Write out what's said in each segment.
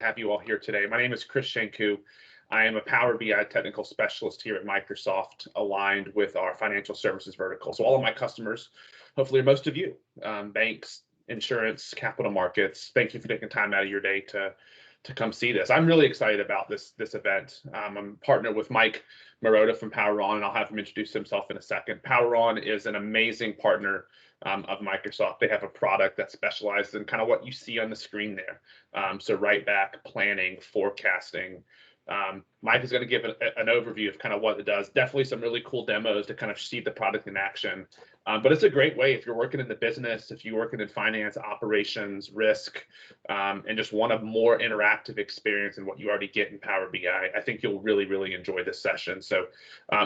have you all here today. My name is Chris Shanku. I am a Power BI technical specialist here at Microsoft, aligned with our financial services vertical. So all of my customers, hopefully most of you, banks, insurance, capital markets, thank you for taking time out of your day to come see this. I'm really excited about this event. I'm partnered with Mike Marotta from PowerOn, and I'll have him introduce himself in a second. PowerOn is an amazing partner of Microsoft. They have a product that specializes in kind of what you see on the screen there. So write back, planning, forecasting. Mike is going to give an overview of kind of what it does. Definitely some really cool demos to kind of see the product in action. But it's a great way if you're working in the business, if you're working in finance, operations, risk, and just want a more interactive experience than what you already get in Power BI. I think you'll really, really enjoy this session. So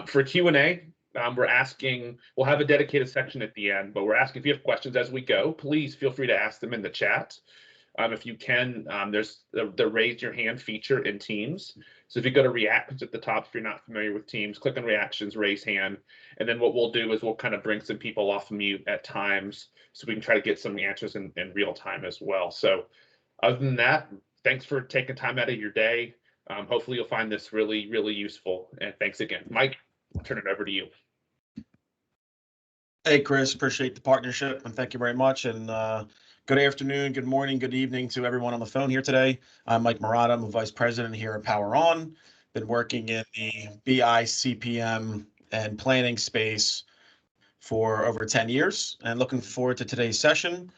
for Q&A, we'll have a dedicated section at the end, but we're asking if you have questions as we go. Please feel free to ask them in the chat. If you can, there's the raise your hand feature in Teams. So if you go to reactions at the top, if you're not familiar with Teams, click on reactions, raise hand. And then what we'll do is we'll kind of bring some people off mute at times so we can try to get some answers in real time as well. So other than that, thanks for taking time out of your day. Hopefully you'll find this really, really useful. And thanks again. Mike, I'll turn it over to you. Hey, Chris, appreciate the partnership and thank you very much. And good afternoon, good morning, good evening to everyone on the phone here today. I'm Mike Marotta. I'm a vice president here at PowerOn. Been working in the BI, CPM, and planning space for over 10 years and looking forward to today's session.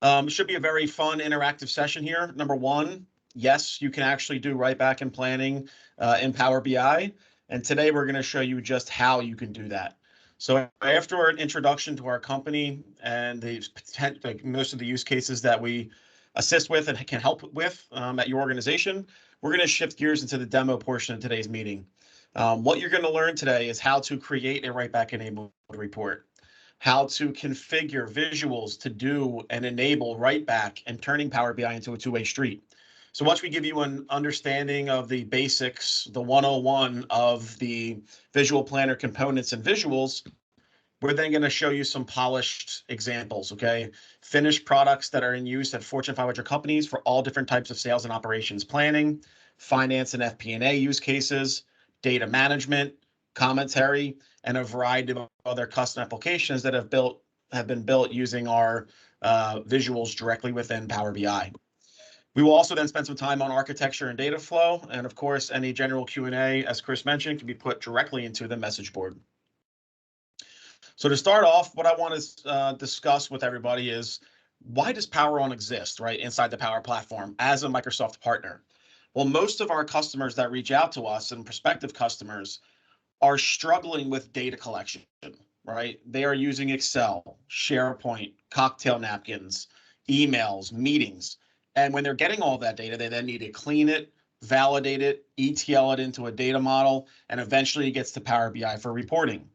It should be a very fun, interactive session here. Number one, yes, you can actually do write back and planning in Power BI. And today we're going to show you just how you can do that. So after an introduction to our company and most of the use cases that we assist with and can help with at your organization, we're going to shift gears into the demo portion of today's meeting. What you're going to learn today is how to create a write back enabled report, how to configure visuals to do and enable write back and turning Power BI into a two-way street. So once we give you an understanding of the basics, the 101 of the visual planner components and visuals, we're then going to show you some polished examples, okay? Finished products that are in use at Fortune 500 companies for all different types of sales and operations planning, finance and FP&A use cases, data management, commentary, and a variety of other custom applications that have been built using our visuals directly within Power BI. We will also then spend some time on architecture and data flow. And of course, any general Q&A, as Chris mentioned, can be put directly into the message board. So to start off, what I want to discuss with everybody is why does PowerOn exist, right, inside the Power Platform as a Microsoft partner? Well, most of our customers that reach out to us and prospective customers are struggling with data collection, right? They are using Excel, SharePoint, cocktail napkins, emails, meetings. And when they're getting all that data, they then need to clean it, validate it, ETL it into a data model, and eventually it gets to Power BI for reporting.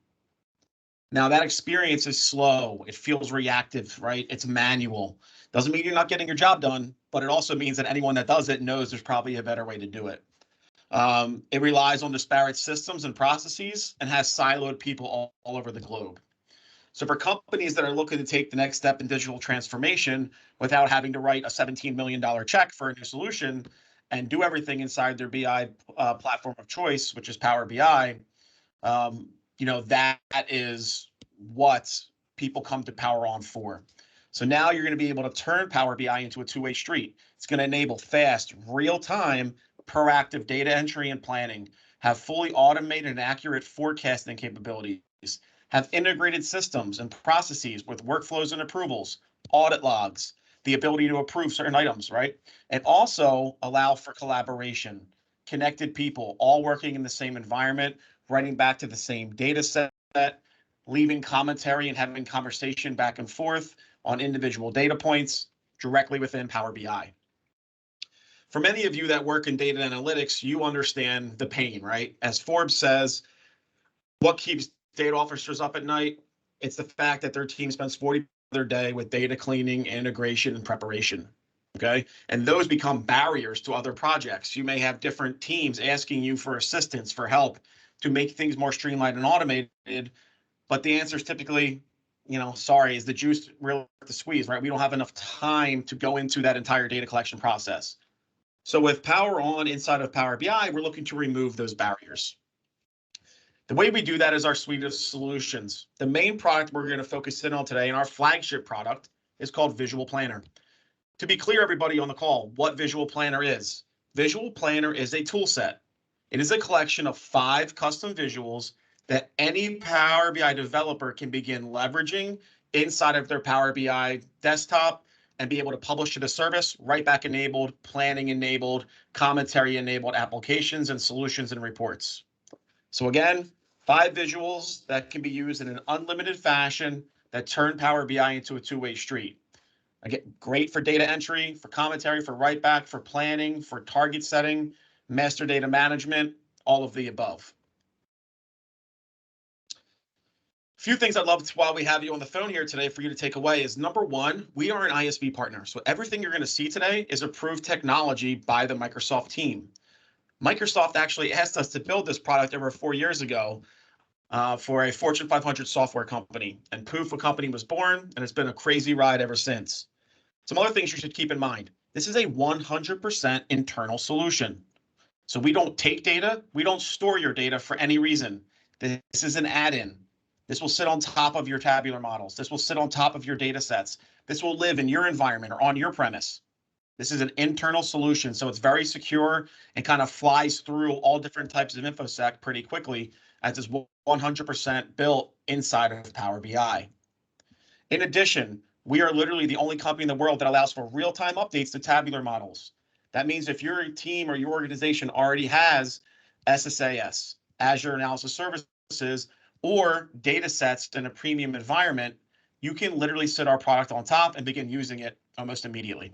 Now that experience is slow. It feels reactive, right? It's manual. Doesn't mean you're not getting your job done, but it also means that anyone that does it knows there's probably a better way to do it. It relies on disparate systems and processes and has siloed people all over the globe. So for companies that are looking to take the next step in digital transformation without having to write a $17 million check for a new solution and do everything inside their BI platform of choice, which is Power BI, that is what people come to PowerOn for. So now you're going to be able to turn Power BI into a two-way street. It's going to enable fast, real-time, proactive data entry and planning, have fully automated and accurate forecasting capabilities, have integrated systems and processes with workflows and approvals, audit logs, the ability to approve certain items, right? And also allow for collaboration, connected people, all working in the same environment, writing back to the same data set, leaving commentary and having conversation back and forth on individual data points directly within Power BI. For many of you that work in data analytics, you understand the pain, right? As Forbes says, what keeps data officers up at night? It's the fact that their team spends 40% of their day with data cleaning, integration, and preparation, okay? And those become barriers to other projects. You may have different teams asking you for assistance, for help to make things more streamlined and automated, but the answer is typically, sorry, is the juice really worth the squeeze, right? We don't have enough time to go into that entire data collection process. So with Power On inside of Power BI, we're looking to remove those barriers. The way we do that is our suite of solutions. The main product we're going to focus in on today, and our flagship product, is called Visual Planner. To be clear, everybody on the call, what Visual Planner is. Visual Planner is a tool set. It is a collection of 5 custom visuals that any Power BI developer can begin leveraging inside of their Power BI desktop and be able to publish to the service, write back enabled, planning enabled, commentary enabled applications and solutions and reports. So again, 5 visuals that can be used in an unlimited fashion that turn Power BI into a two-way street. Again, great for data entry, for commentary, for write back, for planning, for target setting, master data management, all of the above. A few things I'd love to, while we have you on the phone here today, for you to take away is, number one, we are an ISV partner. So everything you're going to see today is approved technology by the Microsoft team. Microsoft actually asked us to build this product over 4 years ago for a Fortune 500 software company, and poof, a company was born, and it's been a crazy ride ever since. Some other things you should keep in mind. This is a 100% internal solution. So we don't take data, we don't store your data for any reason. This is an add-in. This will sit on top of your tabular models. This will sit on top of your data sets. This will live in your environment or on your premise. This is an internal solution, so it's very secure and kind of flies through all different types of InfoSec pretty quickly, as it's 100% built inside of Power BI. In addition, we are literally the only company in the world that allows for real-time updates to tabular models. That means if your team or your organization already has SSAS, Azure Analysis Services, or data sets in a premium environment, you can literally sit our product on top and begin using it almost immediately.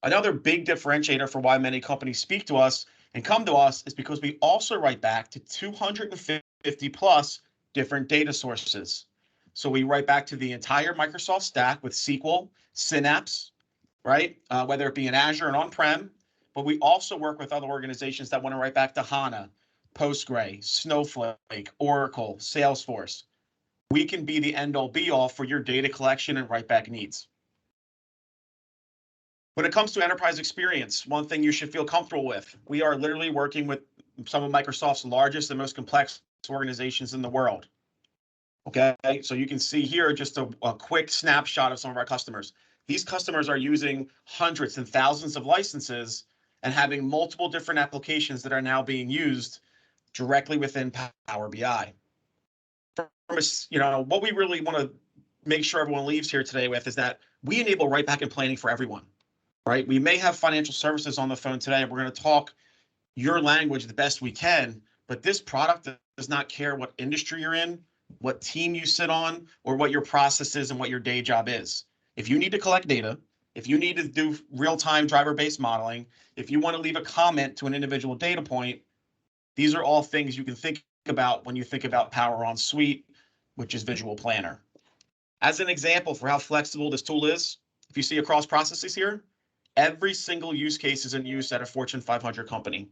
Another big differentiator for why many companies speak to us and come to us is because we also write back to 250 plus different data sources. So we write back to the entire Microsoft stack with SQL, Synapse, right? Whether it be in Azure and on-prem, but we also work with other organizations that want to write back to HANA, Postgre, Snowflake, Oracle, Salesforce. We can be the end-all be-all for your data collection and write-back needs. When it comes to enterprise experience, one thing you should feel comfortable with, we are literally working with some of Microsoft's largest and most complex organizations in the world. Okay, so you can see here just a quick snapshot of some of our customers. These customers are using hundreds and thousands of licenses and having multiple different applications that are now being used directly within Power BI. What we really want to make sure everyone leaves here today with is that we enable write back and planning for everyone. Right? We may have financial services on the phone today, and we're going to talk your language the best we can, but this product does not care what industry you're in, what team you sit on, or what your process is and what your day job is. If you need to collect data, if you need to do real-time driver-based modeling, if you want to leave a comment to an individual data point, these are all things you can think about when you think about Power On Suite, which is Visual Planner. As an example for how flexible this tool is, if you see across processes here, every single use case is in use at a Fortune 500 company.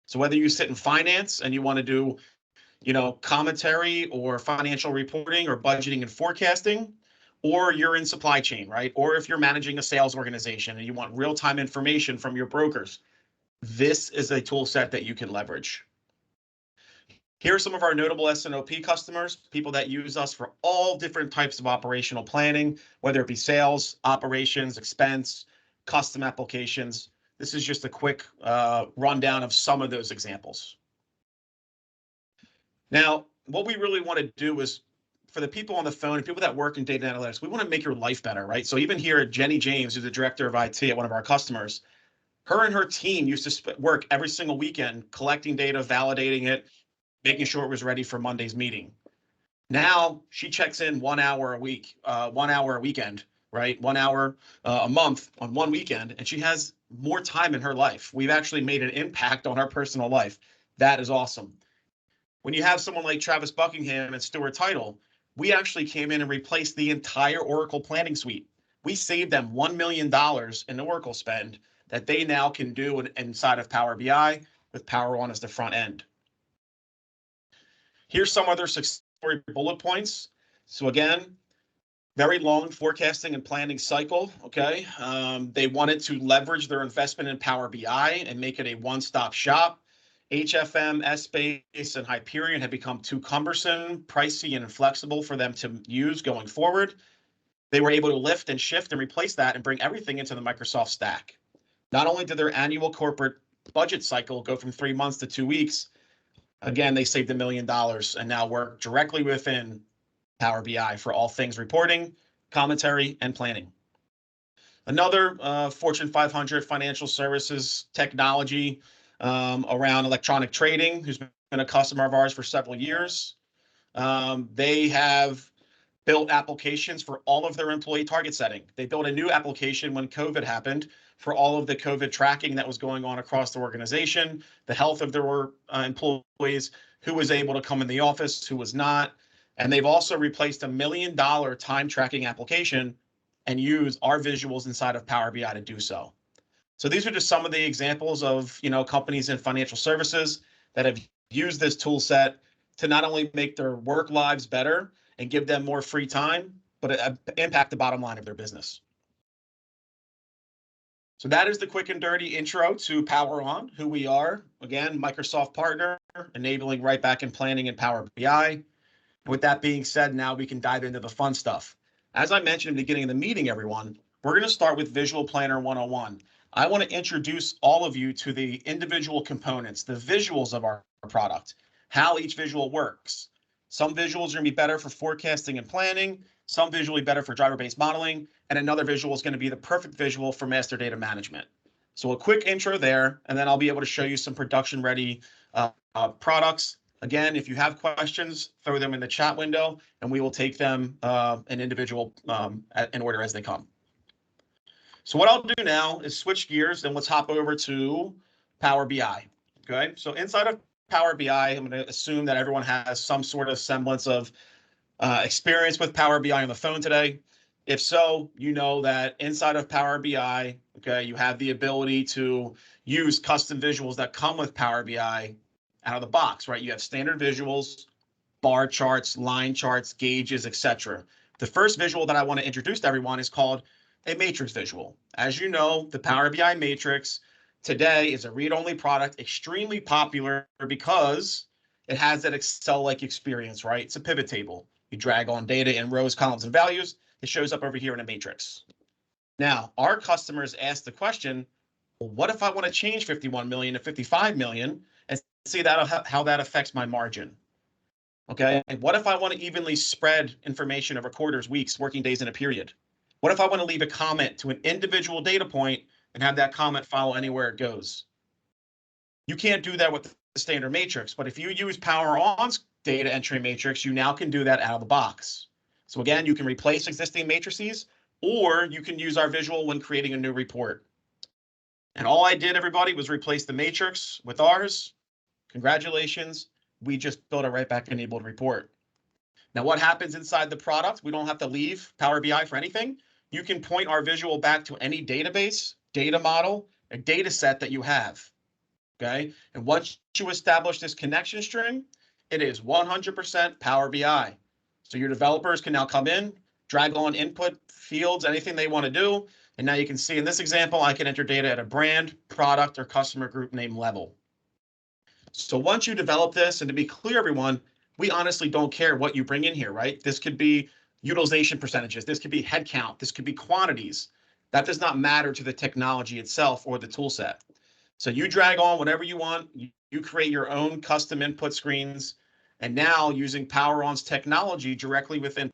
So whether you sit in finance and you want to do, commentary or financial reporting or budgeting and forecasting, or you're in supply chain, right? Or if you're managing a sales organization and you want real-time information from your brokers, this is a tool set that you can leverage. Here are some of our notable S&OP customers, people that use us for all different types of operational planning, whether it be sales, operations, expense, custom applications. This is just a quick rundown of some of those examples. Now, what we really want to do is, for the people on the phone and people that work in data analytics, we want to make your life better, right? So even here, Jenny James, who's the director of IT at one of our customers, her and her team used to work every single weekend collecting data, validating it, making sure it was ready for Monday's meeting. Now she checks in 1 hour a week, 1 hour a weekend, right? 1 hour a month on one weekend, and she has more time in her life. We've actually made an impact on her personal life. That is awesome. When you have someone like Travis Buckingham and Stuart Title, we actually came in and replaced the entire Oracle planning suite. We saved them $1 million in Oracle spend that they now can do inside of Power BI with Power On as the front end. Here's some other success story bullet points. So again, very long forecasting and planning cycle. Okay. They wanted to leverage their investment in Power BI and make it a one-stop shop. HFM, Essbase, and Hyperion had become too cumbersome, pricey, and inflexible for them to use going forward. They were able to lift and shift and replace that and bring everything into the Microsoft stack. Not only did their annual corporate budget cycle go from 3 months to 2 weeks, again, they saved $1 million and now work directly within Power BI for all things reporting, commentary, and planning. Another Fortune 500 financial services technology around electronic trading, who's been a customer of ours for several years. They have built applications for all of their employee target setting. They built a new application when COVID happened for all of the COVID tracking that was going on across the organization, the health of their employees, who was able to come in the office, who was not. And they've also replaced $1 million time tracking application and use our visuals inside of Power BI to do so. So these are just some of the examples of, companies in financial services that have used this tool set to not only make their work lives better and give them more free time, but impact the bottom line of their business. So that is the quick and dirty intro to Power On, who we are. Again, Microsoft partner, enabling right back in planning in Power BI. With that being said, now we can dive into the fun stuff. As I mentioned at the beginning of the meeting, everyone, we're going to start with Visual Planner 101. I want to introduce all of you to the individual components, the visuals of our product, how each visual works. Some visuals are going to be better for forecasting and planning, some visually better for driver-based modeling, and another visual is going to be the perfect visual for master data management. So a quick intro there, and then I'll be able to show you some production-ready products. Again, if you have questions, throw them in the chat window, and we will take them in individual in order as they come. So what I'll do now is switch gears, and let's hop over to Power BI. Okay, so inside of Power BI, I'm going to assume that everyone has some sort of semblance of experience with Power BI on the phone today. If so, you know that inside of Power BI, okay, you have the ability to use custom visuals that come with Power BI out of the box, right? You have standard visuals, bar charts, line charts, gauges, etc. The first visual that I want to introduce to everyone is called a matrix visual. As you know, the Power BI matrix today is a read-only product, extremely popular because it has that Excel-like experience, right? It's a pivot table. You drag on data in rows, columns, and values. It shows up over here in a matrix. Now, our customers ask the question, well, what if I want to change 51 million to 55 million and see that how that affects my margin? Okay, and what if I want to evenly spread information over quarters, weeks, working days in a period? What if I want to leave a comment to an individual data point and have that comment follow anywhere it goes? You can't do that with the standard matrix, but if you use Power On's data entry matrix, you now can do that out of the box. So again, you can replace existing matrices, or you can use our visual when creating a new report. And all I did, everybody, was replace the matrix with ours. Congratulations, we just built a right back enabled report. Now, what happens inside the product? We don't have to leave Power BI for anything. You can point our visual back to any database, data model, a data set that you have. Okay, and once you establish this connection string, it is 100% Power BI. So your developers can now come in, drag on input fields, anything they want to do. And now you can see in this example, I can enter data at a brand, product, or customer group name level. So once you develop this, and to be clear, everyone, we honestly don't care what you bring in here, right? This could be utilization percentages. This could be headcount. This could be quantities. That does not matter to the technology itself or the tool set. So you drag on whatever you want. You create your own custom input screens. And now using Power On's technology directly within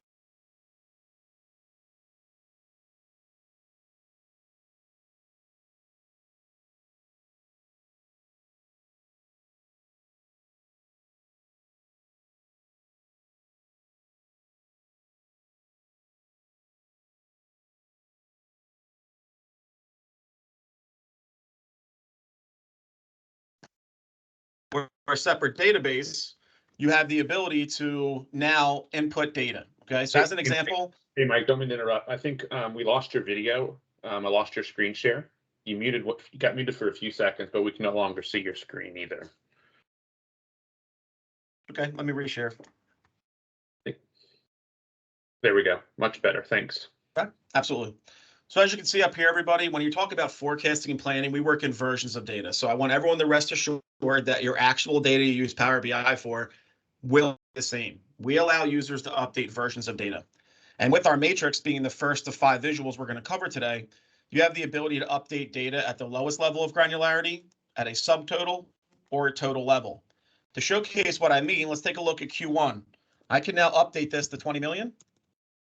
or a separate database, you have the ability to now input data. Okay, so as an example. Hey, Mike, don't mean to interrupt. I think we lost your video. I lost your screen share. You got muted for a few seconds, but we can no longer see your screen either. Okay, let me reshare. There we go. Much better. Thanks. Okay, absolutely. So as you can see up here, everybody, when you talk about forecasting and planning, we work in versions of data. So I want everyone to rest assured that your actual data you use Power BI for will be the same. We allow users to update versions of data. And with our matrix being the first of 5 visuals we're going to cover today, you have the ability to update data at the lowest level of granularity, at a subtotal, or a total level. To showcase what I mean, let's take a look at Q1. I can now update this to 20 million,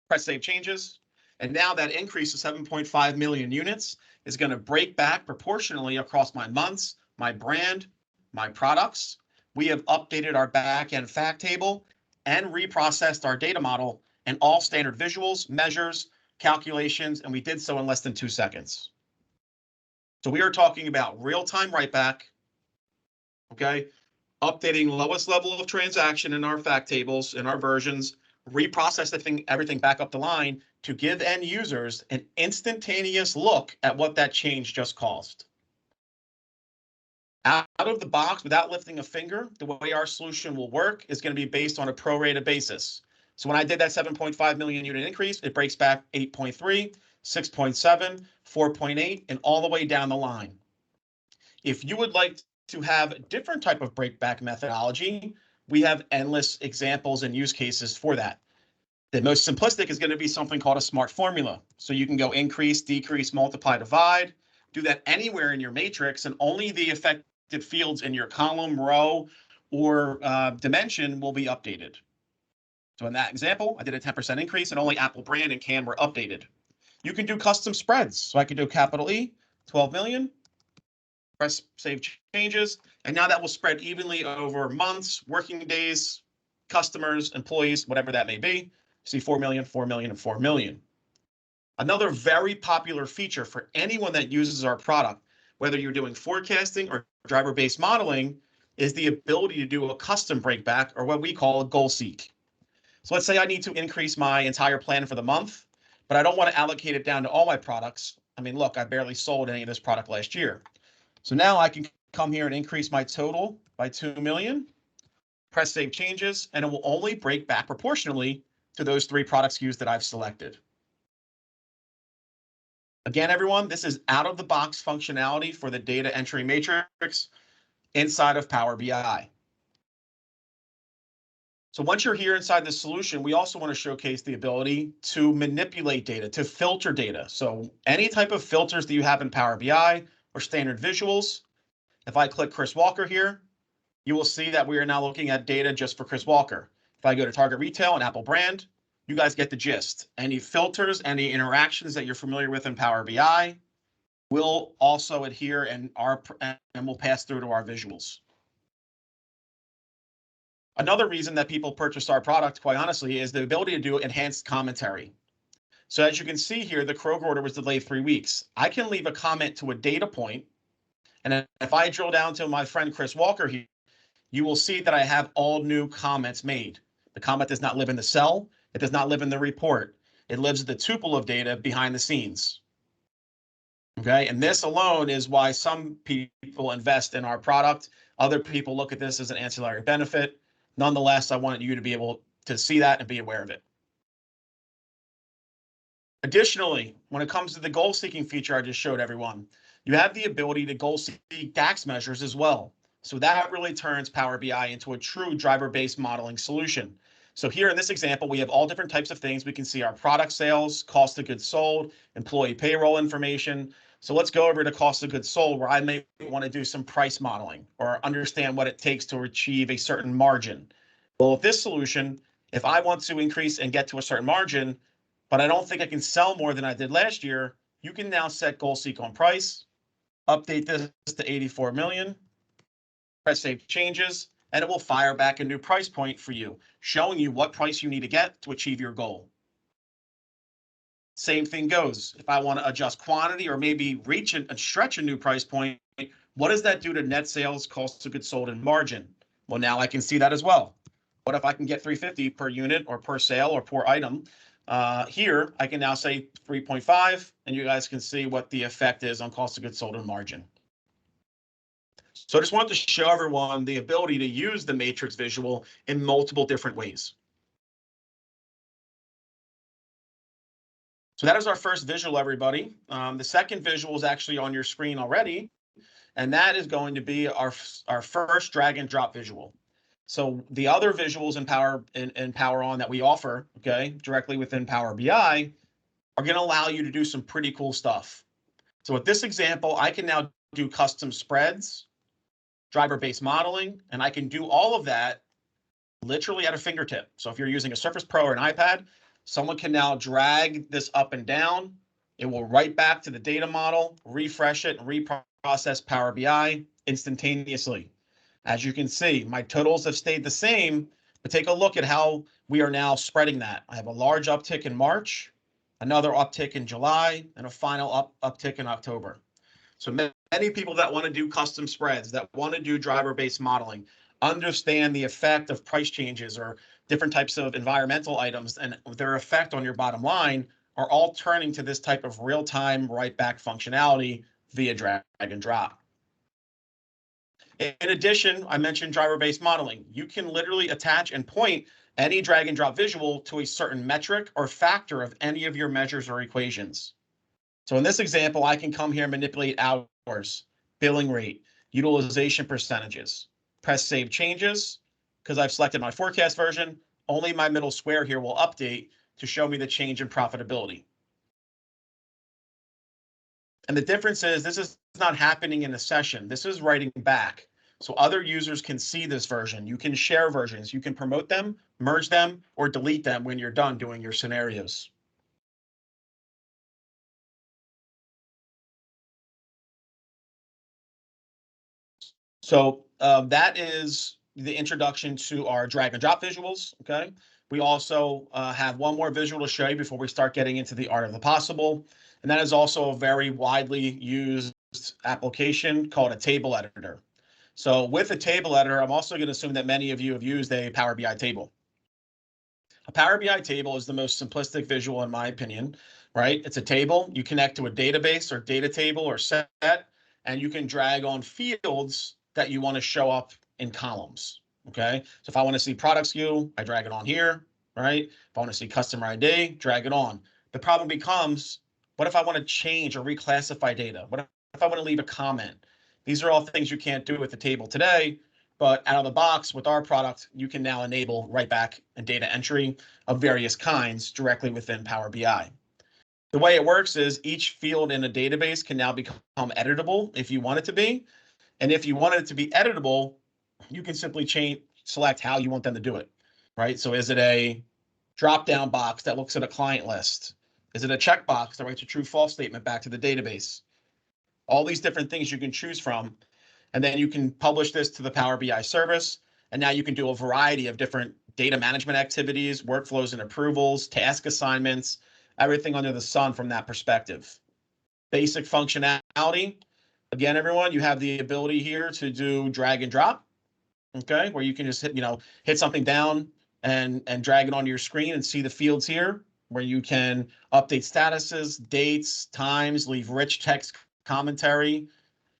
press Save Changes, and now that increase of 7.5 million units is going to break back proportionally across my months, my brand, my products. We have updated our back-end fact table and reprocessed our data model and all standard visuals, measures, calculations, and we did so in less than 2 seconds. So we are talking about real-time write back, okay? Updating lowest level of transaction in our fact tables, in our versions, reprocess everything back up the line to give end users an instantaneous look at what that change just caused. Out of the box, without lifting a finger, the way our solution will work is going to be based on a prorated basis. So when I did that 7.5 million unit increase, it breaks back 8.3, 6.7, 4.8, and all the way down the line. If you would like to have a different type of breakback methodology, we have endless examples and use cases for that. The most simplistic is going to be something called a smart formula. So you can go increase, decrease, multiply, divide, do that anywhere in your matrix, and only the affected fields in your column, row, or dimension will be updated. So in that example, I did a 10% increase and only Apple brand and can were updated. You can do custom spreads. So I could do capital E, 12 million, press Save Changes, and now that will spread evenly over months, working days, customers, employees, whatever that may be. See 4 million, 4 million, and 4 million. Another very popular feature for anyone that uses our product, whether you're doing forecasting or driver-based modeling, is the ability to do a custom breakback, or what we call a goal seek. So let's say I need to increase my entire plan for the month, but I don't want to allocate it down to all my products. I mean, look, I barely sold any of this product last year. So now I can come here and increase my total by 2 million, press Save Changes, and it will only break back proportionally to those 3 product SKUs that I've selected. Again, everyone, this is out-of-the-box functionality for the data entry matrix inside of Power BI. So once you're here inside the solution, we also want to showcase the ability to manipulate data, to filter data. So any type of filters that you have in Power BI or standard visuals, if I click Chris Walker here, you will see that we are now looking at data just for Chris Walker. If I go to Target Retail and Apple brand, you guys get the gist. Any filters, any interactions that you're familiar with in Power BI will also adhere and will pass through to our visuals. Another reason that people purchase our product, quite honestly, is the ability to do enhanced commentary. So as you can see here, the Kroger order was delayed 3 weeks. I can leave a comment to a data point, and if I drill down to my friend Chris Walker here, you will see that I have all new comments made. The comment does not live in the cell. It does not live in the report. It lives in the tuple of data behind the scenes. Okay, and this alone is why some people invest in our product. Other people look at this as an ancillary benefit. Nonetheless, I wanted you to be able to see that and be aware of it. Additionally, when it comes to the goal seeking feature I just showed everyone, you have the ability to goal seek DAX measures as well. So that really turns Power BI into a true driver-based modeling solution. So here in this example, we have all different types of things. We can see our product sales, cost of goods sold, employee payroll information. So let's go over to cost of goods sold, where I may want to do some price modeling or understand what it takes to achieve a certain margin. Well, with this solution, if I want to increase and get to a certain margin, but I don't think I can sell more than I did last year, you can now set goal seek on price, update this to 84 million, press Save Changes, and it will fire back a new price point for you, showing you what price you need to get to achieve your goal. Same thing goes. If I want to adjust quantity or maybe reach and stretch a new price point, what does that do to net sales, cost of goods sold, and margin? Well, now I can see that as well. What if I can get 350 per unit or per sale or per item? Here, I can now say 3.5, and you guys can see what the effect is on cost of goods sold and margin. So I just wanted to show everyone the ability to use the matrix visual in multiple different ways. So that is our first visual, everybody. The second visual is actually on your screen already, and that is going to be our first drag and drop visual. So the other visuals in Power On that we offer, okay, directly within Power BI are going to allow you to do some pretty cool stuff. So with this example, I can now do custom spreads, driver-based modeling, and I can do all of that literally at a fingertip. So if you're using a Surface Pro or an iPad, someone can now drag this up and down. It will write back to the data model, refresh it, and reprocess Power BI instantaneously. As you can see, my totals have stayed the same, but take a look at how we are now spreading that. I have a large uptick in March, another uptick in July, and a final uptick in October. So many people that want to do custom spreads, that want to do driver-based modeling, understand the effect of price changes or different types of environmental items and their effect on your bottom line, are all turning to this type of real-time write-back functionality via drag and drop. In addition, I mentioned driver-based modeling. You can literally attach and point any drag and drop visual to a certain metric or factor of any of your measures or equations. So in this example, I can come here and manipulate hours, billing rate, utilization percentages, press save changes. Because I've selected my forecast version, only my middle square here will update to show me the change in profitability. And the difference is this is not happening in a session. This is writing back. So other users can see this version. You can share versions. You can promote them, merge them, or delete them when you're done doing your scenarios. So that is the introduction to our drag and drop visuals, okay? We also have one more visual to show you before we start getting into the art of the possible. And that is also a very widely used application called a table editor. So with a table editor, I'm also going to assume that many of you have used a Power BI table. A Power BI table is the most simplistic visual in my opinion, right? It's a table. You connect to a database or data table or set, and you can drag on fields that you want to show up in columns, okay? So if I want to see product SKU, I drag it on here, right? If I want to see customer ID, drag it on. The problem becomes, what if I want to change or reclassify data? What if I want to leave a comment? These are all things you can't do with the table today, but out of the box with our product, you can now enable write back and data entry of various kinds directly within Power BI. The way it works is each field in a database can now become editable if you want it to be. And if you want it to be editable, you can simply select how you want them to do it, right? So is it a drop-down box that looks at a client list? Is it a checkbox that writes a true false statement back to the database? All these different things you can choose from. And then you can publish this to the Power BI service. And now you can do a variety of different data management activities, workflows and approvals, task assignments, everything under the sun from that perspective. Basic functionality. Again, everyone, you have the ability here to do drag and drop, okay, where you can just hit something down and drag it onto your screen and see the fields here, where you can update statuses, dates, times, leave rich text commentary.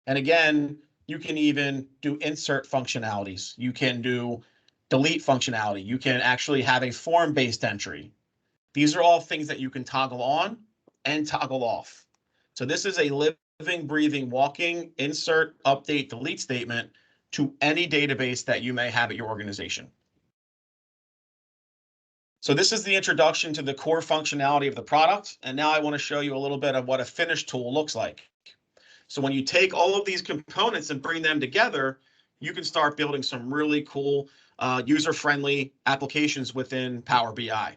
And again, you can even do insert functionalities. You can do delete functionality. You can actually have a form-based entry. These are all things that you can toggle on and toggle off. So this is a living, breathing, walking, insert, update, delete statement to any database that you may have at your organization. So this is the introduction to the core functionality of the product. And now I want to show you a little bit of what a finished tool looks like. So when you take all of these components and bring them together, you can start building some really cool user-friendly applications within Power BI.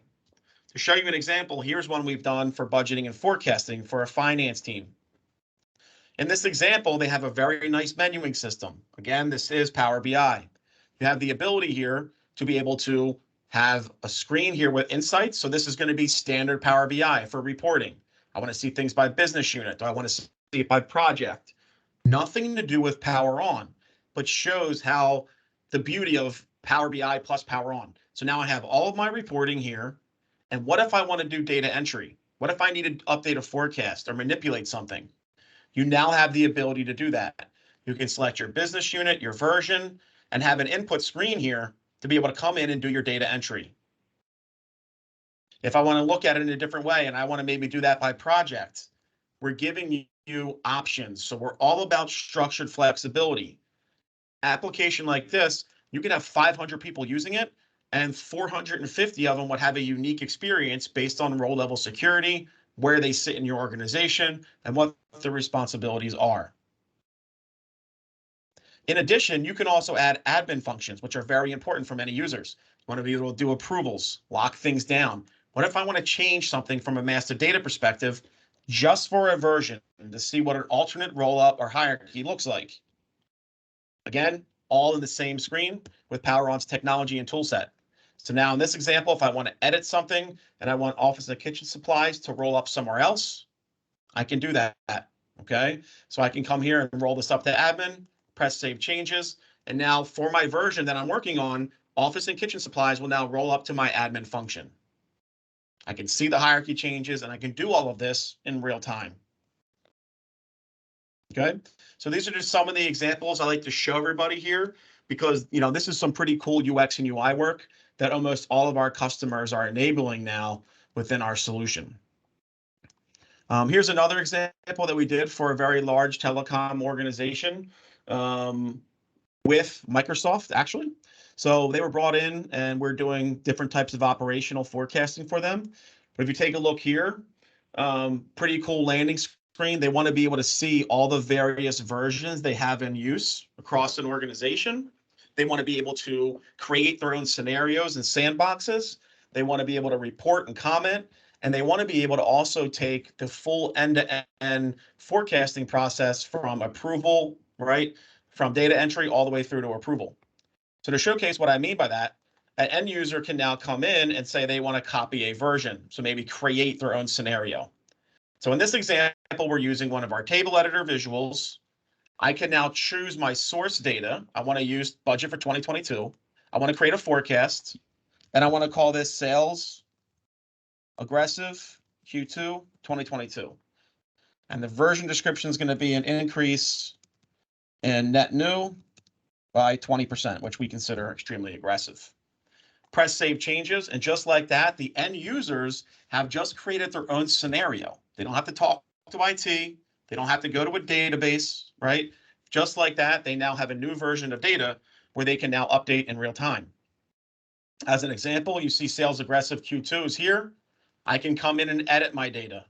To show you an example, here's one we've done for budgeting and forecasting for a finance team. In this example, they have a very nice menuing system. Again, this is Power BI. You have the ability here to be able to have a screen here with insights. So this is going to be standard Power BI for reporting. I want to see things by business unit. Do I want to see it by project? Nothing to do with Power On, but shows how the beauty of Power BI plus Power On. So now I have all of my reporting here. And what if I want to do data entry? What if I need to update a forecast or manipulate something? You now have the ability to do that. You can select your business unit, your version, and have an input screen here to be able to come in and do your data entry. If I want to look at it in a different way and I want to maybe do that by project, we're giving you options. So we're all about structured flexibility. Application like this, you can have 500 people using it and 450 of them would have a unique experience based on role level security, where they sit in your organization, and what the responsibilities are. In addition, you can also add admin functions, which are very important for many users. You want to be able to do approvals, lock things down. What if I want to change something from a master data perspective just for a version to see what an alternate rollup or hierarchy looks like? Again, all in the same screen with PowerOn's technology and toolset. So now in this example, if I want to edit something and I want office and kitchen supplies to roll up somewhere else, I can do that. Okay, so I can come here and roll this up to admin, press save changes, and now for my version that I'm working on, office and kitchen supplies will now roll up to my admin function. I can see the hierarchy changes and I can do all of this in real time. Okay, so these are just some of the examples I like to show everybody here because, this is some pretty cool UX and UI work that almost all of our customers are enabling now within our solution. Here's another example that we did for a very large telecom organization with Microsoft, actually. So they were brought in and we're doing different types of operational forecasting for them. But if you take a look here, pretty cool landing screen. They want to be able to see all the various versions they have in use across an organization. They want to be able to create their own scenarios and sandboxes. They want to be able to report and comment. And they want to be able to also take the full end-to-end forecasting process from approval, right? From data entry all the way through to approval. So to showcase what I mean by that, an end user can now come in and say they want to copy a version. So maybe create their own scenario. So in this example, we're using one of our table editor visuals. I can now choose my source data. I want to use budget for 2022. I want to create a forecast, and I want to call this sales aggressive Q2 2022. And the version description is going to be an increase in net new by 20%, which we consider extremely aggressive. Press save changes, and just like that, the end users have just created their own scenario. They don't have to talk to IT. They don't have to go to a database, right? Just like that, they now have a new version of data where they can now update in real time. As an example, you see sales aggressive Q2 is here. I can come in and edit my data.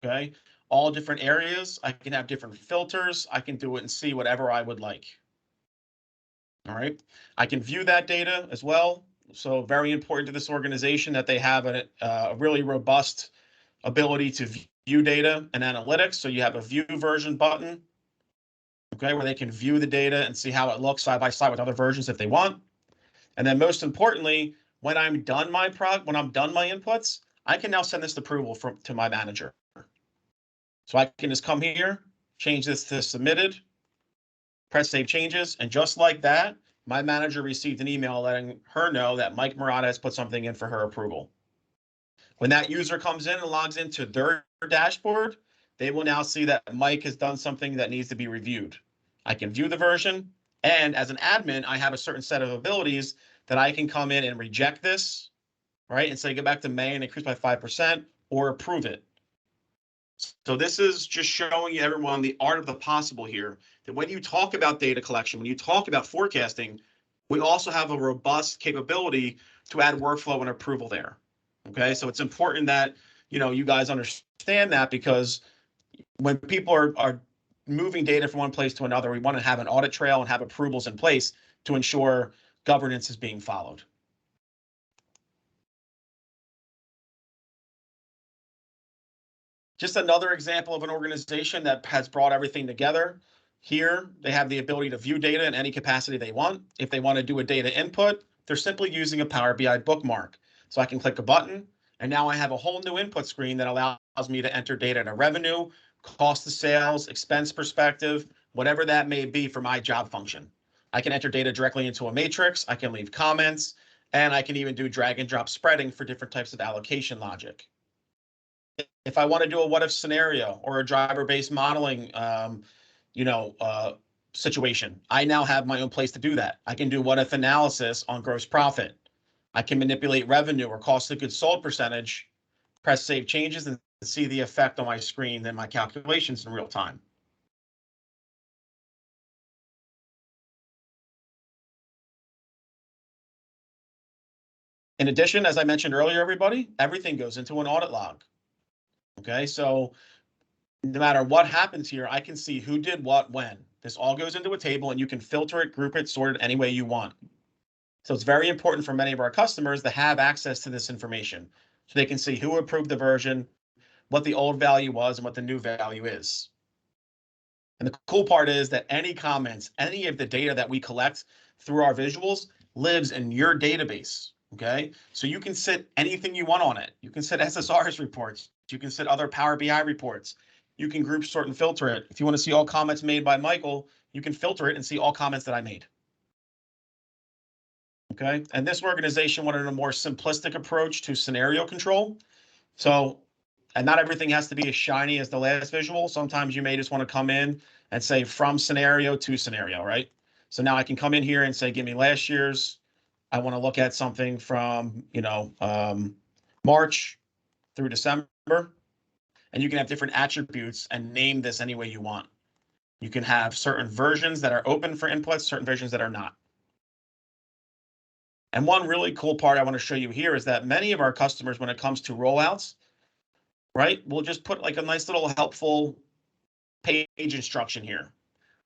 Okay, all different areas. I can have different filters. I can do it and see whatever I would like. All right, I can view that data as well. So very important to this organization that they have a really robust ability to view data and analytics. So you have a view version button, okay, where they can view the data and see how it looks side by side with other versions if they want. And then most importantly, when I'm done my inputs, I can now send this approval to my manager. So I can just come here, change this to submitted, press save changes, and just like that, my manager received an email letting her know that Mike Murata has put something in for her approval. When that user comes in and logs into their dashboard, they will now see that Mike has done something that needs to be reviewed. I can view the version, and as an admin, I have a certain set of abilities that I can come in and reject this, right, and say go back to May and increase by 5%, or approve it. So this is just showing you everyone the art of the possible here, that when you talk about data collection, when you talk about forecasting, we also have a robust capability to add workflow and approval there. Okay, so it's important that you guys understand that, because when people are moving data from one place to another, we want to have an audit trail and have approvals in place to ensure governance is being followed. Just another example of an organization that has brought everything together. Here, they have the ability to view data in any capacity they want. If they want to do a data input, they're simply using a Power BI bookmark. So I can click a button, and now I have a whole new input screen that allows me to enter data to revenue, cost of sales, expense perspective, whatever that may be for my job function. I can enter data directly into a matrix. I can leave comments, and I can even do drag and drop spreading for different types of allocation logic. If I want to do a what if scenario or a driver-based modeling, situation, I now have my own place to do that. I can do what if analysis on gross profit. I can manipulate revenue or cost of goods sold percentage, press save changes, and see the effect on my screen and my calculations in real time. In addition, as I mentioned earlier, everybody, everything goes into an audit log. Okay, so no matter what happens here, I can see who did what when. This all goes into a table and you can filter it, group it, sort it any way you want. So it's very important for many of our customers to have access to this information so they can see who approved the version, what the old value was, and what the new value is. And the cool part is that any comments, any of the data that we collect through our visuals lives in your database. Okay, so you can sit anything you want on it. You can sit SSRS reports. You can sit other Power BI reports. You can group, sort, and filter it. If you want to see all comments made by Michael, you can filter it and see all comments that I made. Okay, and this organization wanted a more simplistic approach to scenario control. So, and not everything has to be as shiny as the last visual. Sometimes you may just want to come in and say from scenario to scenario, right? So now I can come in here and say, give me last year's. I want to look at something from, March through December, and you can have different attributes and name this any way you want. You can have certain versions that are open for inputs, certain versions that are not. And one really cool part I want to show you here is that many of our customers, when it comes to rollouts, right, we'll just put like a nice little helpful page instruction here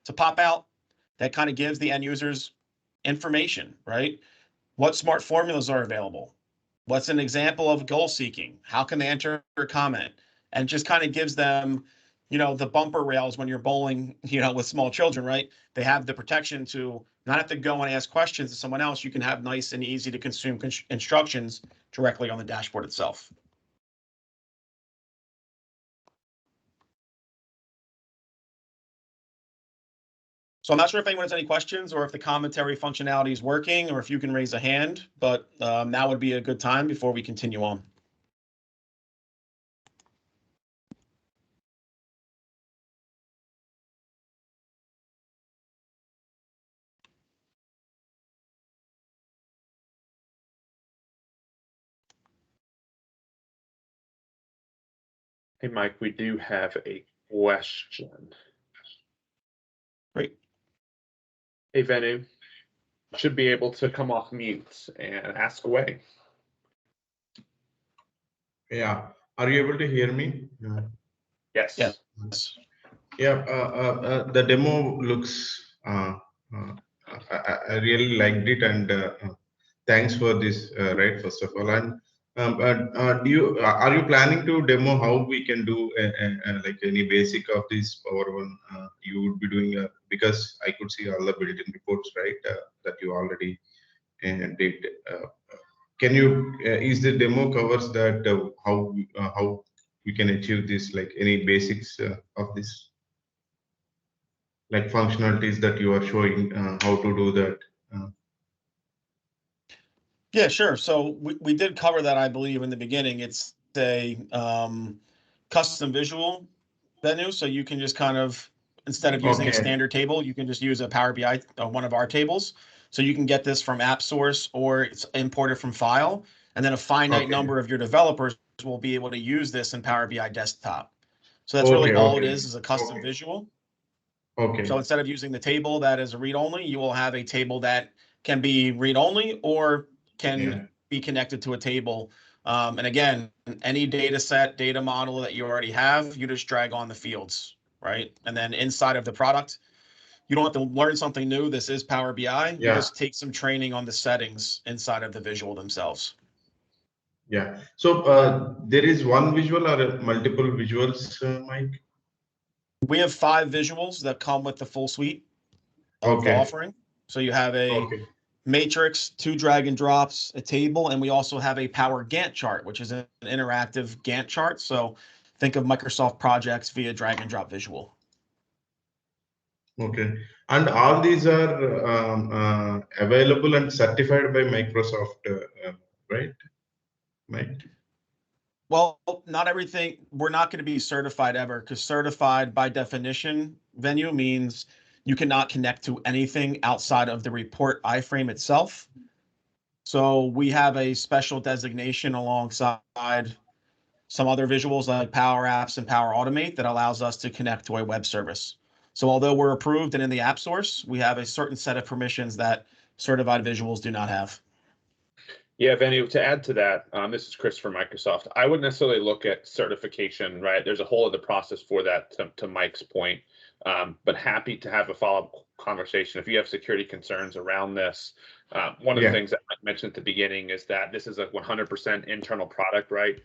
to pop out that kind of gives the end users information, right? What smart formulas are available? What's an example of goal seeking? How can they enter a comment? And just kind of gives them, the bumper rails when you're bowling, with small children, right? They have the protection to not have to go and ask questions to someone else. You can have nice and easy to consume instructions directly on the dashboard itself. So I'm not sure if anyone has any questions or if the commentary functionality is working or if you can raise a hand, but now would be a good time before we continue on. Hey, Mike, we do have a question. Great. Hey, Venu, should be able to come off mute and ask away. Yeah. Are you able to hear me? Yes. Yes. Yeah. The demo looks. I really liked it, and thanks for this. Right, first of all, and are you planning to demo how we can do like any basic of this Power One? You would be doing because I could see all the built-in reports, right? That you already did. Can you is the demo covers that how we can achieve this, like any basics of this, like functionalities that you are showing how to do that? Yeah, sure. So we did cover that, I believe, in the beginning. It's a custom visual Venu, so you can just kind of, instead of using a Okay. standard table, you can just use a Power BI, one of our tables. So you can get this from App Source or it's imported from File, and then a finite Okay. number of your developers will be able to use this in Power BI Desktop. So that's really all it is a custom visual. Okay. So instead of using the table that is read-only, you will have a table that can be read-only or can be connected to a table. And again, any data set, data model that you already have, you just drag on the fields, right? And then inside of the product, you don't have to learn something new. This is Power BI. You just take some training on the settings inside of the visual themselves. Yeah. So there is one visual or multiple visuals, Mike? We have 5 visuals that come with the full suite of the offering. So you have a matrix, 2 drag and drops, a table, and we also have a Power Gantt chart, which is an interactive Gantt chart. So think of Microsoft projects via drag and drop visual. Okay. And all these are available and certified by Microsoft, right, Mike? Well, not everything. We're not going to be certified ever, because certified by definition, Venu means you cannot connect to anything outside of the report iframe itself. So we have a special designation alongside some other visuals like Power Apps and Power Automate that allows us to connect to a web service. So although we're approved and in the app source, we have a certain set of permissions that certified visuals do not have. Yeah, Venu, to add to that, this is Chris from Microsoft. I wouldn't necessarily look at certification, right? There's a whole other process for that, to Mike's point. But happy to have a follow-up conversation. If you have security concerns around this, one of the things that I mentioned at the beginning is that this is a 100% internal product, right?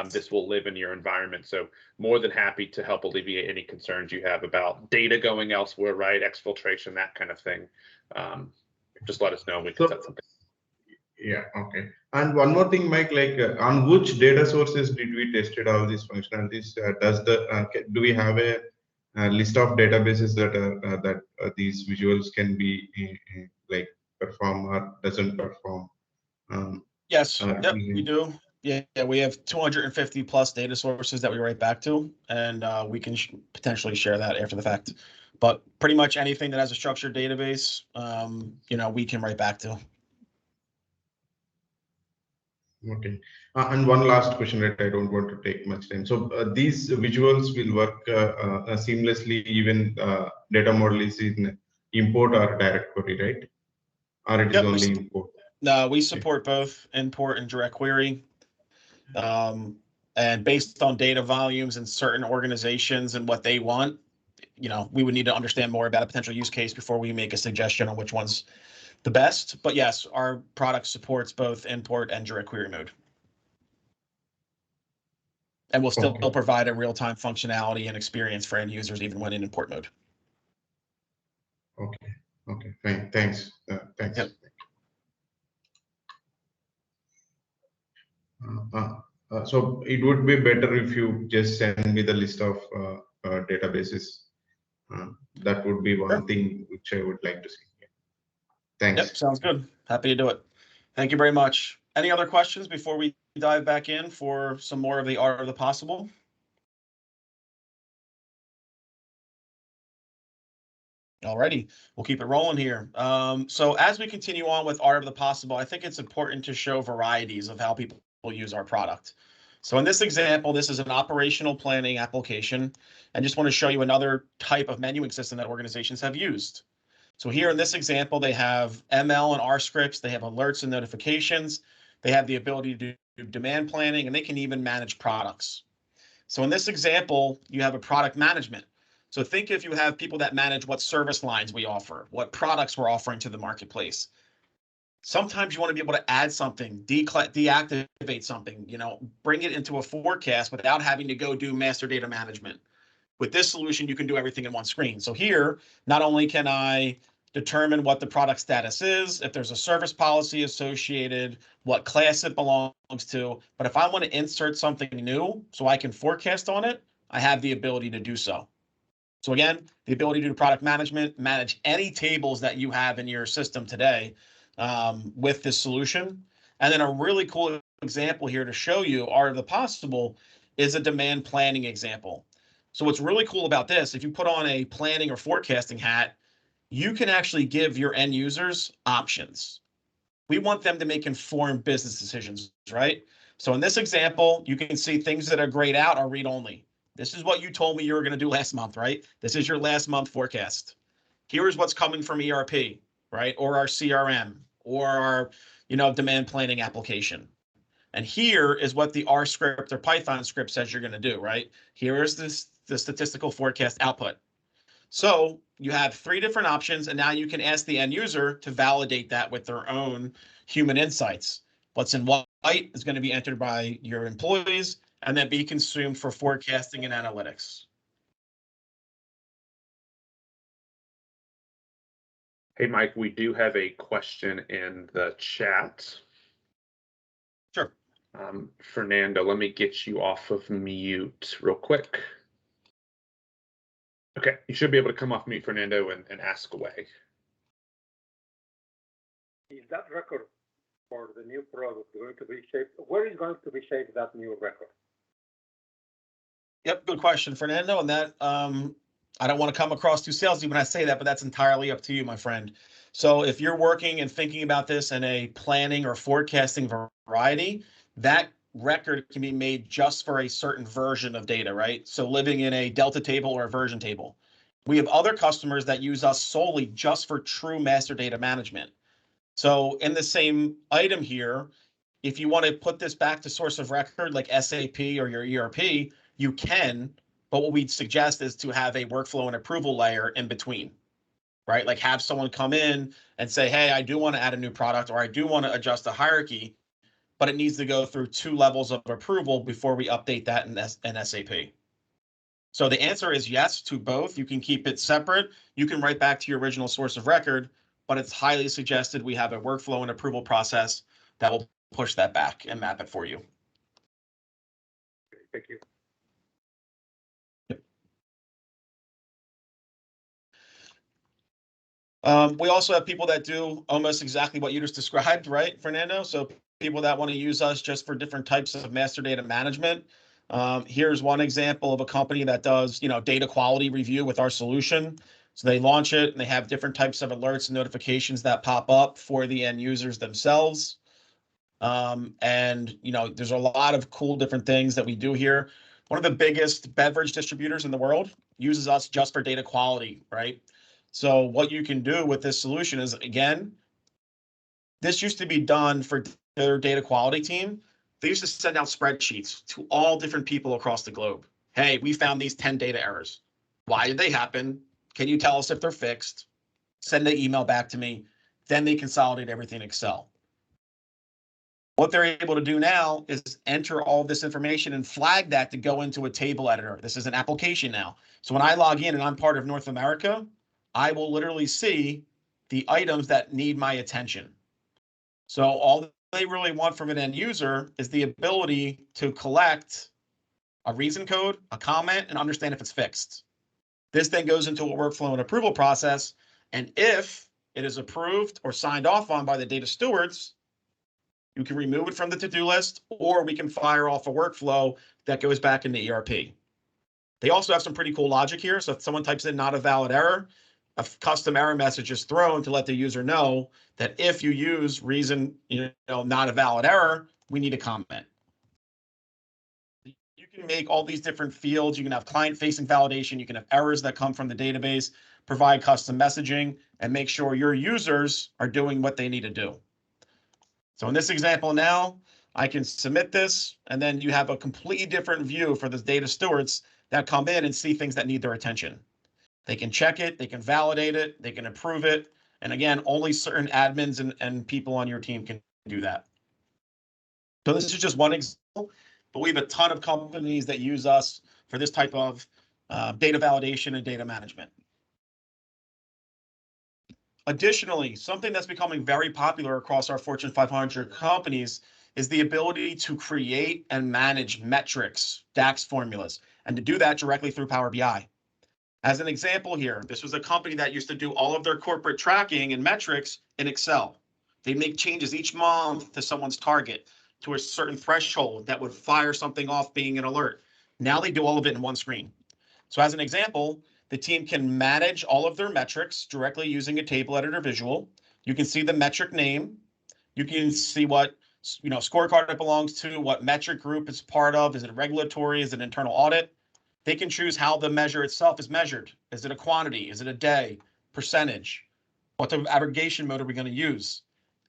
This will live in your environment. So more than happy to help alleviate any concerns you have about data going elsewhere, right? Exfiltration, that kind of thing. Just let us know and we can set something. Yeah, okay. And one more thing, Mike, like on which data sources did we tested all these functionalities? Do we have a list of databases that these visuals can be like perform or doesn't perform? Yes, yep, we do. Yeah, we have 250 plus data sources that we write back to, and we can potentially share that after the fact. But pretty much anything that has a structured database, we can write back to. Okay. And one last question that I don't want to take much time. So these visuals will work seamlessly, even data model is in import or direct query, right? Or it is only import? No, we support both import and direct query. And based on data volumes in certain organizations and what they want, we would need to understand more about a potential use case before we make a suggestion on which one's the best. But yes, our product supports both import and direct query mode. And we'll still provide a real-time functionality and experience for end users even when in import mode. Okay, fine. Thanks. Thanks. Yep. So it would be better if you just send me the list of databases. That would be one thing which I would like to see. Thanks. Yep, sounds good. Happy to do it. Thank you very much. Any other questions before we dive back in for some more of the art of the possible? Alrighty, we'll keep it rolling here. So as we continue on with art of the possible, I think it's important to show varieties of how people use our product. So in this example, this is an operational planning application. I just want to show you another type of menuing system that organizations have used. So here in this example, they have ML and R scripts, they have alerts and notifications, they have the ability to do demand planning, and they can even manage products. So in this example, you have a product management. So think if you have people that manage what service lines we offer, what products we're offering to the marketplace. Sometimes you want to be able to add something, deactivate something, bring it into a forecast without having to go do master data management. With this solution, you can do everything in one screen. So here, not only can I determine what the product status is, if there's a service policy associated, what class it belongs to, but if I want to insert something new so I can forecast on it, I have the ability to do so. So again, the ability to do product management, manage any tables that you have in your system today with this solution. And then a really cool example here to show you art of the possible is a demand planning example. So what's really cool about this, if you put on a planning or forecasting hat, you can actually give your end users options. We want them to make informed business decisions, right? So in this example, you can see things that are grayed out are read-only. This is what you told me you were going to do last month, right? This is your last month forecast. Here's what's coming from ERP, right? Or our CRM or our, demand planning application. And here is what the R script or Python script says you're going to do, right? Here is the statistical forecast output. So you have 3 different options, and now you can ask the end user to validate that with their own human insights. What's in white is going to be entered by your employees and then be consumed for forecasting and analytics. Hey, Mike, we do have a question in the chat. Sure. Fernando, let me get you off of mute real quick. Okay, you should be able to come off mute, Fernando, and ask away. Is that record for the new product going to be shaped? Where is going to be shaped that new record? Yep, good question, Fernando. And that I don't want to come across too salesy when I say that, but that's entirely up to you, my friend. So if you're working and thinking about this in a planning or forecasting variety, that record can be made just for a certain version of data, right? So living in a Delta table or a version table. We have other customers that use us solely just for true master data management. So in the same item here, if you want to put this back to source of record like SAP or your ERP, you can, but what we'd suggest is to have a workflow and approval layer in between, right? Like have someone come in and say, hey, I do want to add a new product, or I do want to adjust a hierarchy, but it needs to go through 2 levels of approval before we update that in SAP. So the answer is yes to both. You can keep it separate. You can write back to your original source of record, but it's highly suggested we have a workflow and approval process that will push that back and map it for you. Thank you. We also have people that do almost exactly what you just described, right, Fernando? So people that want to use us just for different types of master data management. Here's one example of a company that does, data quality review with our solution. So they launch it and they have different types of alerts and notifications that pop up for the end users themselves. And there's a lot of cool different things that we do here. One of the biggest beverage distributors in the world uses us just for data quality, right? So what you can do with this solution is, again, this used to be done for their data quality team. They used to send out spreadsheets to all different people across the globe. Hey, we found these 10 data errors. Why did they happen? Can you tell us if they're fixed? Send the email back to me. Then they consolidate everything in Excel. What they're able to do now is enter all this information and flag that to go into a table editor. This is an application now. So when I log in and I'm part of North America, I will literally see the items that need my attention. So all they really want from an end user is the ability to collect a reason code, a comment, and understand if it's fixed. This then goes into a workflow and approval process. And if it is approved or signed off on by the data stewards, you can remove it from the to-do list, or we can fire off a workflow that goes back into ERP. They also have some pretty cool logic here. So if someone types in not a valid error, a custom error message is thrown to let the user know that if you use reason, not a valid error, we need a comment. You can make all these different fields. You can have client-facing validation. You can have errors that come from the database, provide custom messaging, and make sure your users are doing what they need to do. So in this example now, I can submit this, and then you have a completely different view for the data stewards that come in and see things that need their attention. They can check it, they can validate it, they can approve it. And again, only certain admins and people on your team can do that. So this is just one example, but we have a ton of companies that use us for this type of data validation and data management. Additionally, something that's becoming very popular across our Fortune 500 companies is the ability to create and manage metrics, DAX formulas, and to do that directly through Power BI. As an example here, this was a company that used to do all of their corporate tracking and metrics in Excel. They make changes each month to someone's target, to a certain threshold that would fire something off being an alert. Now they do all of it in one screen. So as an example, the team can manage all of their metrics directly using a table editor visual. You can see the metric name. You can see what scorecard it belongs to, what metric group it's part of. Is it regulatory? Is it internal audit? They can choose how the measure itself is measured. Is it a quantity? Is it a day? Percentage? What type of aggregation mode are we going to use?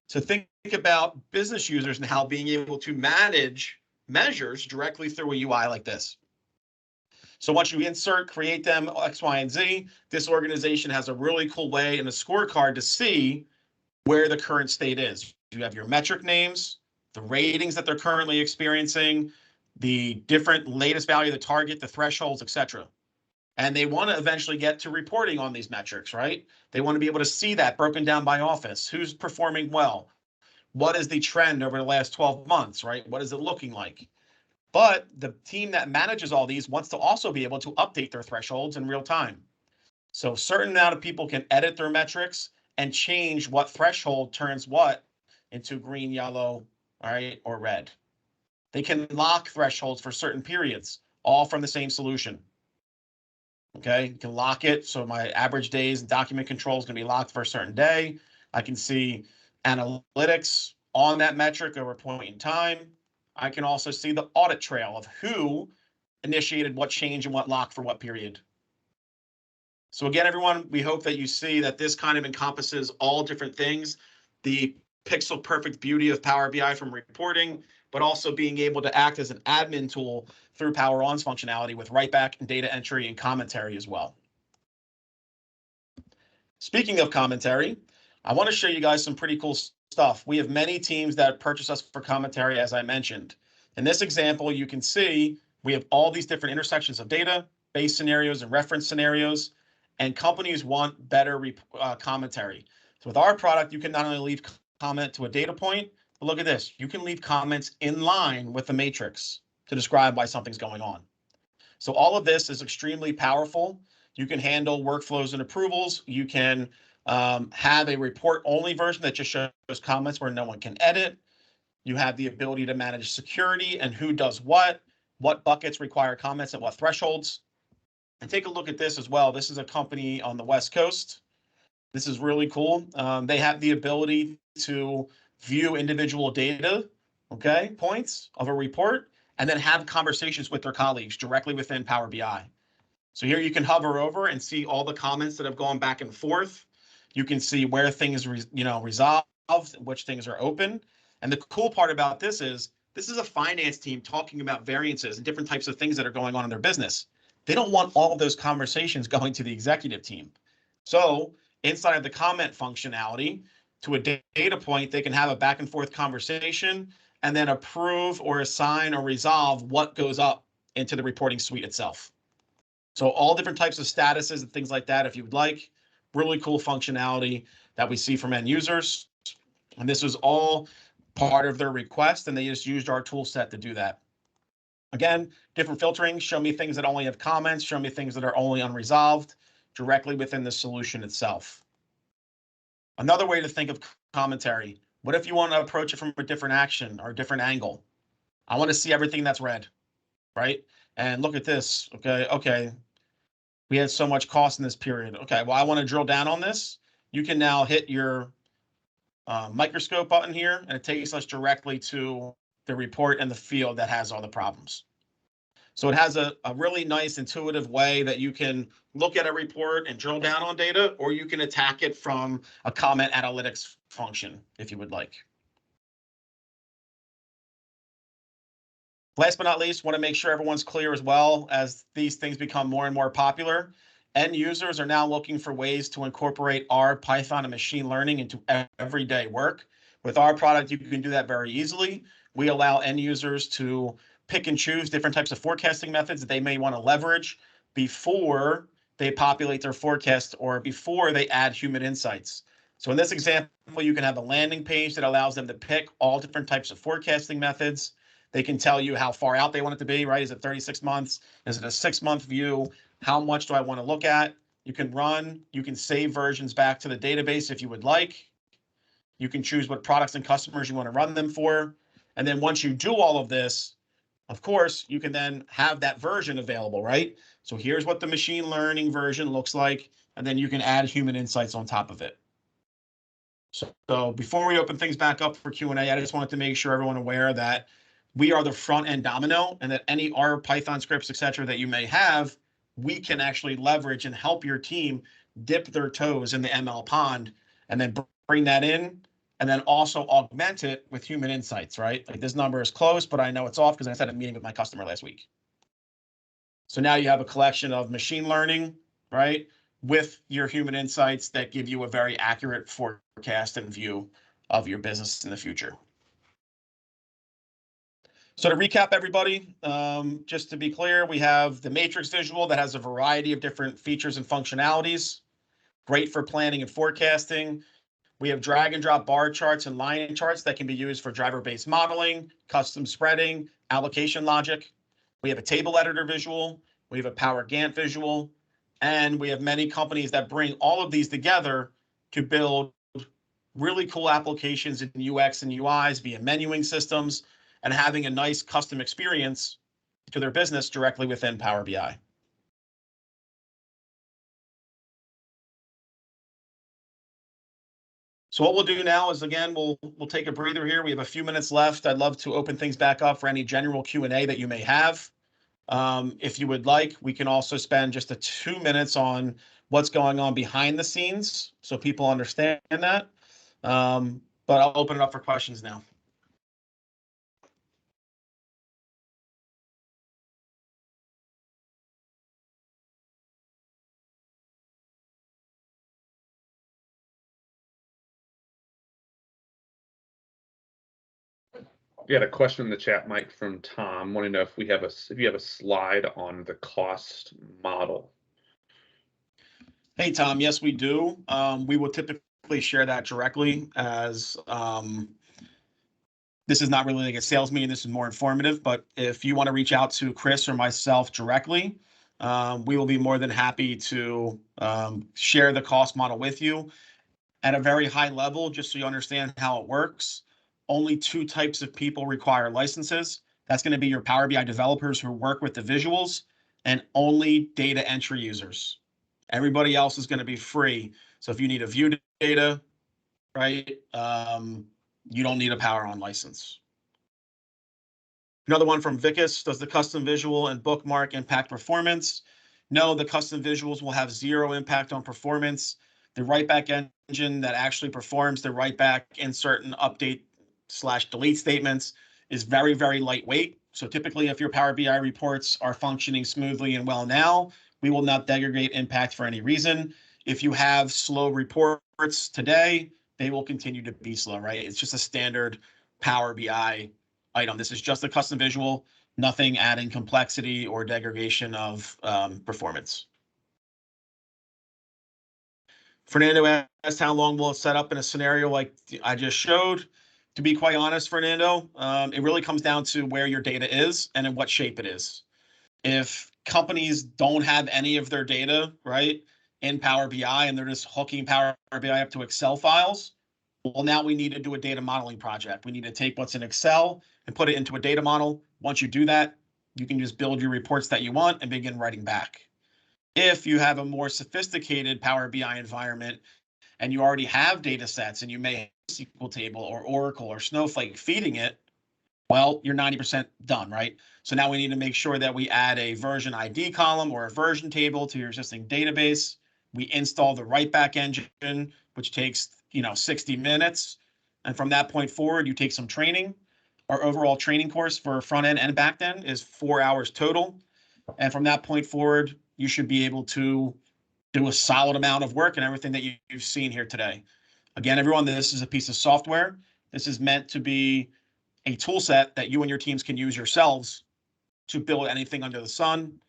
So think about business users and how being able to manage measures directly through a UI like this. So once you insert, create them, X, Y, and Z, this organization has a really cool way in a scorecard to see where the current state is. You have your metric names, the ratings that they're currently experiencing, the different latest value of the target, the thresholds, etc. And they want to eventually get to reporting on these metrics, right? They want to be able to see that broken down by office. Who's performing well? What is the trend over the last 12 months, right? What is it looking like? But the team that manages all these wants to also be able to update their thresholds in real time. So a certain amount of people can edit their metrics and change what threshold turns what into green, yellow, all right, or red. They can lock thresholds for certain periods, all from the same solution. Okay, you can lock it. So my average days and document control is going to be locked for a certain day. I can see analytics on that metric over a point in time. I can also see the audit trail of who initiated what change and what lock for what period. So again, everyone, we hope that you see that this kind of encompasses all different things, the pixel perfect beauty of Power BI from reporting, but also being able to act as an admin tool through Power On's functionality with write back and data entry and commentary as well. Speaking of commentary, I want to show you guys some pretty cool stuff. We have many teams that purchase us for commentary, as I mentioned. In this example, you can see we have all these different intersections of data, base scenarios and reference scenarios, and companies want better commentary. So with our product, you can not only leave comment to a data point, but look at this. You can leave comments in line with the matrix to describe why something's going on. So all of this is extremely powerful. You can handle workflows and approvals. You can have a report-only version that just shows comments where no one can edit. You have the ability to manage security and who does what buckets require comments at what thresholds. And take a look at this as well. This is a company on the West Coast. This is really cool. They have the ability to view individual data, okay, points of a report, and then have conversations with their colleagues directly within Power BI. So here you can hover over and see all the comments that have gone back and forth. You can see where things, resolved, which things are open. And the cool part about this is a finance team talking about variances and different types of things that are going on in their business. They don't want all of those conversations going to the executive team. So inside of the comment functionality, to a data point, they can have a back and forth conversation and then approve or assign or resolve what goes up into the reporting suite itself. So all different types of statuses and things like that, if you would like. Really cool functionality that we see from end users. And this was all part of their request, and they just used our tool set to do that. Again, different filtering, show me things that only have comments, show me things that are only unresolved directly within the solution itself. Another way to think of commentary, what if you want to approach it from a different action or a different angle? I want to see everything that's red, right? And look at this, okay. We had so much cost in this period. Okay, well, I want to drill down on this. You can now hit your microscope button here, and it takes us directly to the report and the field that has all the problems. So it has a really nice intuitive way that you can look at a report and drill down on data, or you can attack it from a comment analytics function if you would like. Last but not least, want to make sure everyone's clear as well. As these things become more and more popular, end users are now looking for ways to incorporate R, Python, and machine learning into everyday work. With our product, you can do that very easily. We allow end users to pick and choose different types of forecasting methods that they may want to leverage before they populate their forecast or before they add human insights. So in this example, you can have a landing page that allows them to pick all different types of forecasting methods. They can tell you how far out they want it to be, right? Is it 36 months? Is it a 6-month view? How much do I want to look at? You can save versions back to the database if you would like. You can choose what products and customers you want to run them for. And then once you do all of this, of course, you can then have that version available, right? So here's what the machine learning version looks like, and then you can add human insights on top of it. So before we open things back up for Q&A, I just wanted to make sure everyone aware that we are the front end domino, and that any R, Python scripts, etc., that you may have, we can actually leverage and help your team dip their toes in the ML pond and then bring that in, and then also augment it with human insights, right? Like this number is close, but I know it's off because I had a meeting with my customer last week. So now you have a collection of machine learning, right, with your human insights that give you a very accurate forecast and view of your business in the future. So to recap, everybody, just to be clear, we have the matrix visual that has a variety of different features and functionalities. Great for planning and forecasting. We have drag and drop bar charts and line charts that can be used for driver-based modeling, custom spreading, allocation logic. We have a table editor visual. We have a Power Gantt visual. And we have many companies that bring all of these together to build really cool applications in UX and UIs via menuing systems and having a nice custom experience to their business directly within Power BI. So what we'll do now is, again, we'll take a breather here. We have a few minutes left. I'd love to open things back up for any general Q&A that you may have. If you would like, we can also spend just 2 minutes on what's going on behind the scenes so people understand that. But I'll open it up for questions now. We had a question in the chat, Mike, from Tom. Want to know if you have a slide on the cost model. Hey, Tom. Yes, we do. We will typically share that directly, as this is not really like a sales meeting. This is more informative. But if you want to reach out to Chris or myself directly, we will be more than happy to share the cost model with you at a very high level, just so you understand how it works. Only 2 types of people require licenses. That's going to be your Power BI developers who work with the visuals, and only data entry users. Everybody else is going to be free. So if you need a view data, right, you don't need a Power On license. Another one from Vicus: does the custom visual and bookmark impact performance? No, the custom visuals will have 0 impact on performance. The write-back engine that actually performs the write-back, insert, and update/delete statements is very, very lightweight. So typically, if your Power BI reports are functioning smoothly and well now, we will not degrade impact for any reason. If you have slow reports today, they will continue to be slow, right? It's just a standard Power BI item. This is just a custom visual, nothing adding complexity or degradation of performance. Fernando asked, how long will it set up in a scenario like I just showed? To be quite honest, Fernando, it really comes down to where your data is and in what shape it is. If companies don't have any of their data, right, in Power BI, and they're just hooking Power BI up to Excel files, well, now we need to do a data modeling project. We need to take what's in Excel and put it into a data model. Once you do that, you can just build your reports that you want and begin writing back. If you have a more sophisticated Power BI environment and you already have data sets and you may have a SQL table or Oracle or Snowflake feeding it, well, you're 90% done, right? So now we need to make sure that we add a version ID column or a version table to your existing database. We install the write-back engine, which takes 60 minutes. And from that point forward, you take some training. Our overall training course for front end and back end is 4 hours total. And from that point forward, you should be able to do a solid amount of work and everything that you've seen here today. Again, everyone, this is a piece of software. This is meant to be a tool set that you and your teams can use yourselves to build anything under the sun.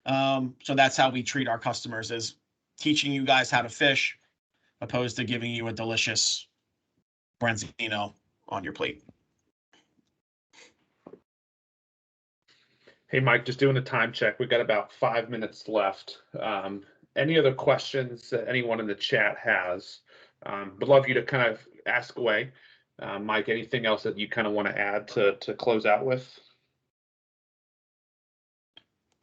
So that's how we treat our customers, is teaching you guys how to fish, opposed to giving you a delicious branzino on your plate. Hey, Mike, just doing a time check. We've got about 5 minutes left. Any other questions that anyone in the chat has? Would love you to kind of ask away. Mike, anything else that you kind of want to add to close out with?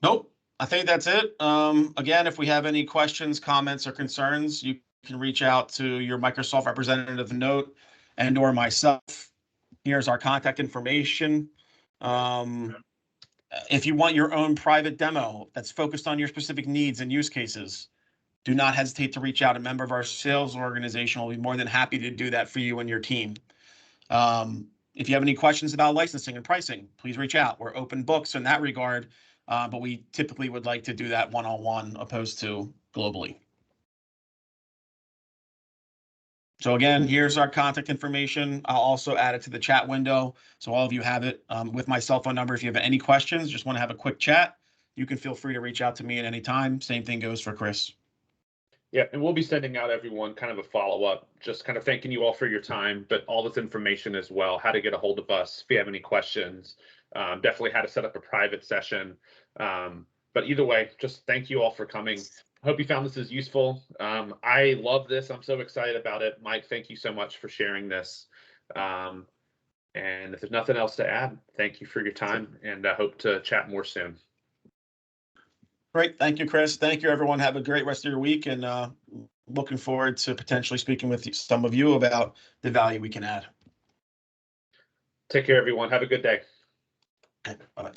Nope, I think that's it. Again, if we have any questions, comments, or concerns, you can reach out to your Microsoft representative note and or myself. Here's our contact information. If you want your own private demo that's focused on your specific needs and use cases, do not hesitate to reach out. A member of our sales organization will be more than happy to do that for you and your team. If you have any questions about licensing and pricing, please reach out. We're open books in that regard, but we typically would like to do that one-on-one opposed to globally. So again, here's our contact information. I'll also add it to the chat window, so all of you have it with my cell phone number. If you have any questions, just want to have a quick chat, you can feel free to reach out to me at any time. Same thing goes for Chris. Yeah, and we'll be sending out everyone kind of a follow-up, just kind of thanking you all for your time, but all this information as well, how to get a hold of us if you have any questions, definitely how to set up a private session. But either way, just thank you all for coming. Hope you found this as useful. I love this. I'm so excited about it. Mike, thank you so much for sharing this. And if there's nothing else to add, thank you for your time, and I hope to chat more soon. Great. Thank you, Chris. Thank you, everyone. Have a great rest of your week, and looking forward to potentially speaking with some of you about the value we can add. Take care, everyone. Have a good day. Okay, bye.